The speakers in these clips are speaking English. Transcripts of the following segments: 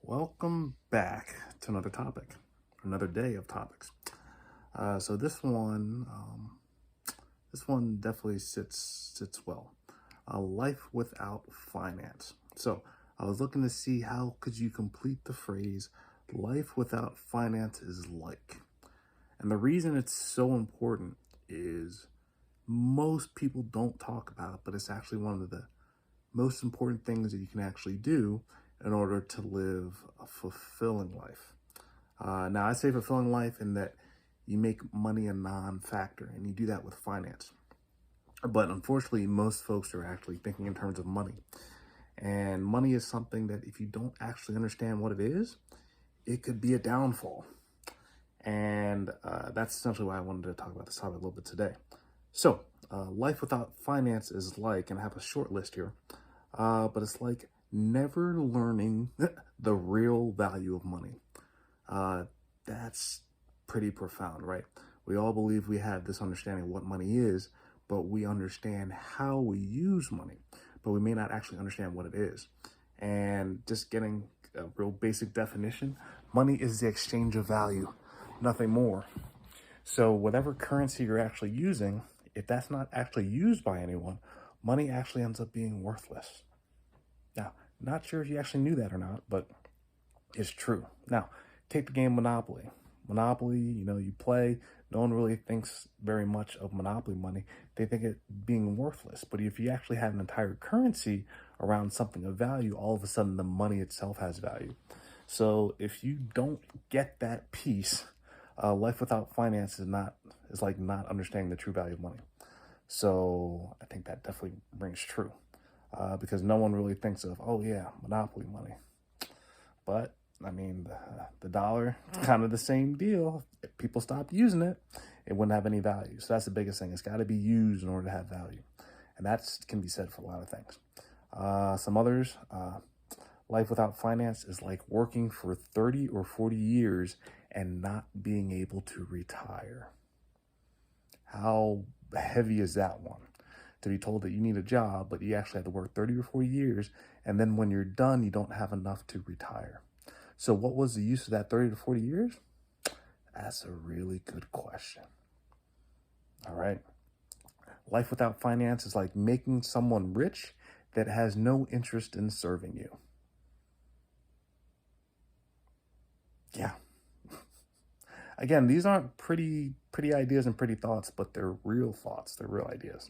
Welcome back to another topic, another day of topics. So this one definitely sits well. Life without finance. So I was looking to see how could you complete the phrase "life without finance is like," and the reason it's so important is most people don't talk about it, but it's actually one of the most important things that you can actually do in order to live a fulfilling life. Now, I say fulfilling life in that you make money a non-factor, and you do that with finance. But unfortunately, most folks are actually thinking in terms of money. And money is something that if you don't actually understand what it is, it could be a downfall. And that's essentially why I wanted to talk about this topic a little bit today. So, life without finance is like, and I have a short list here, but it's like never learning the real value of money. That's pretty profound, right? We all believe we have this understanding of what money is, but we understand how we use money, but we may not actually understand what it is. And just getting a real basic definition, money is the exchange of value, nothing more. So whatever currency you're actually using, if that's not actually used by anyone, money actually ends up being worthless. Now, not sure if you actually knew that or not, but it's true. Now, take the game Monopoly. Monopoly, you play, no one really thinks very much of Monopoly money. They think it being worthless. But if you actually have an entire currency around something of value, all of a sudden the money itself has value. So if you don't get that piece, life without finance is like not understanding the true value of money. So I think that definitely rings true, because no one really thinks of, oh yeah, Monopoly money. But I mean, the dollar, kind of the same deal. If people stopped using it, it wouldn't have any value. So that's the biggest thing. It's got to be used in order to have value. And that can be said for a lot of things. Some others, life without finance is like working for 30 or 40 years and not being able to retire. How heavy is that one? To be told that you need a job, but you actually have to work 30 or 40 years, and then when you're done, you don't have enough to retire. So what was the use of that 30 to 40 years? That's a really good question. All right. Life without finance is like making someone rich that has no interest in serving you. Yeah. Again, these aren't pretty ideas and pretty thoughts, but they're real thoughts. They're real ideas.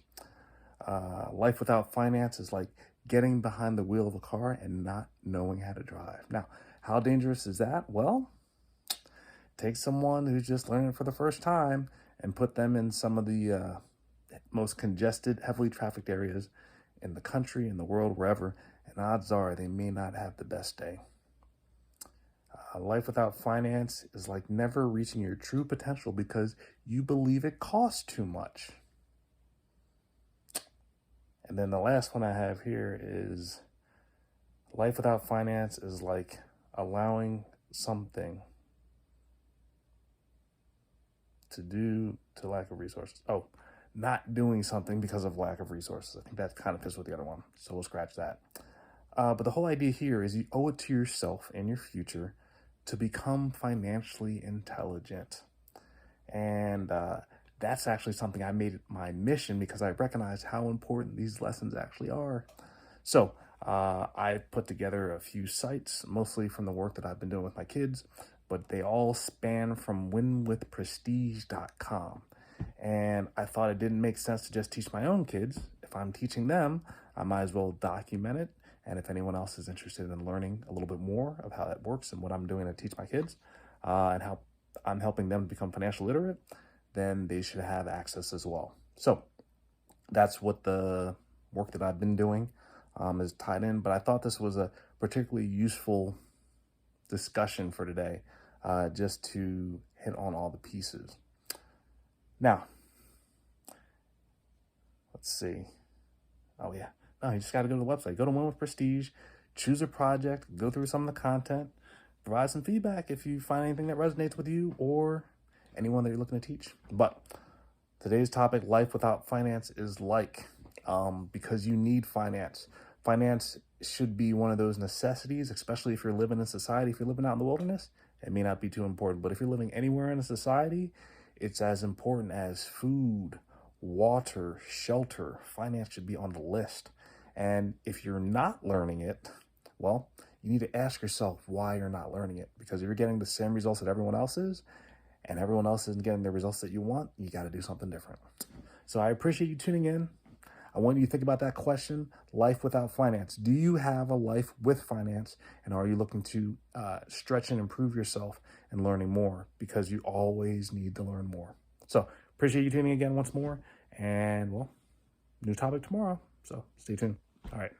Life without finance is like getting behind the wheel of a car and not knowing how to drive. Now, how dangerous is that? Well, take someone who's just learning for the first time and put them in some of the most congested, heavily trafficked areas in the country, in the world, wherever, and odds are they may not have the best day. Life without finance is like never reaching your true potential because you believe it costs too much. And then the last one I have here is life without finance is like allowing something to lack of resources. Oh, not doing something because of lack of resources. I think that kind of fits with the other one. So we'll scratch that. But the whole idea here is you owe it to yourself and your future to become financially intelligent. And that's actually something I made it my mission because I recognize how important these lessons actually are. So I put together a few sites, mostly from the work that I've been doing with my kids, but they all span from winwithprestige.com. And I thought it didn't make sense to just teach my own kids. If I'm teaching them, I might as well document it. And if anyone else is interested in learning a little bit more of how that works and what I'm doing to teach my kids and how I'm helping them become financially literate, then they should have access as well. So that's what the work that I've been doing is tied in. But I thought this was a particularly useful discussion for today, just to hit on all the pieces. Now, let's see. Oh, yeah. No, you just got to go to the website. Go to Win with Prestige, choose a project, go through some of the content, provide some feedback if you find anything that resonates with you or anyone that you're looking to teach. But today's topic, life without finance, is like, because you need finance. Finance should be one of those necessities, especially if you're living in society. If you're living out in the wilderness, it may not be too important. But if you're living anywhere in a society, it's as important as food, water, shelter. Finance should be on the list. And if you're not learning it, well, you need to ask yourself why you're not learning it. Because if you're getting the same results that everyone else is, and everyone else isn't getting the results that you want, you got to do something different. So I appreciate you tuning in. I want you to think about that question, life without finance. Do you have a life with finance? And are you looking to stretch and improve yourself and learning more? Because you always need to learn more. So appreciate you tuning in again once more. And well, new topic tomorrow. So stay tuned. All right.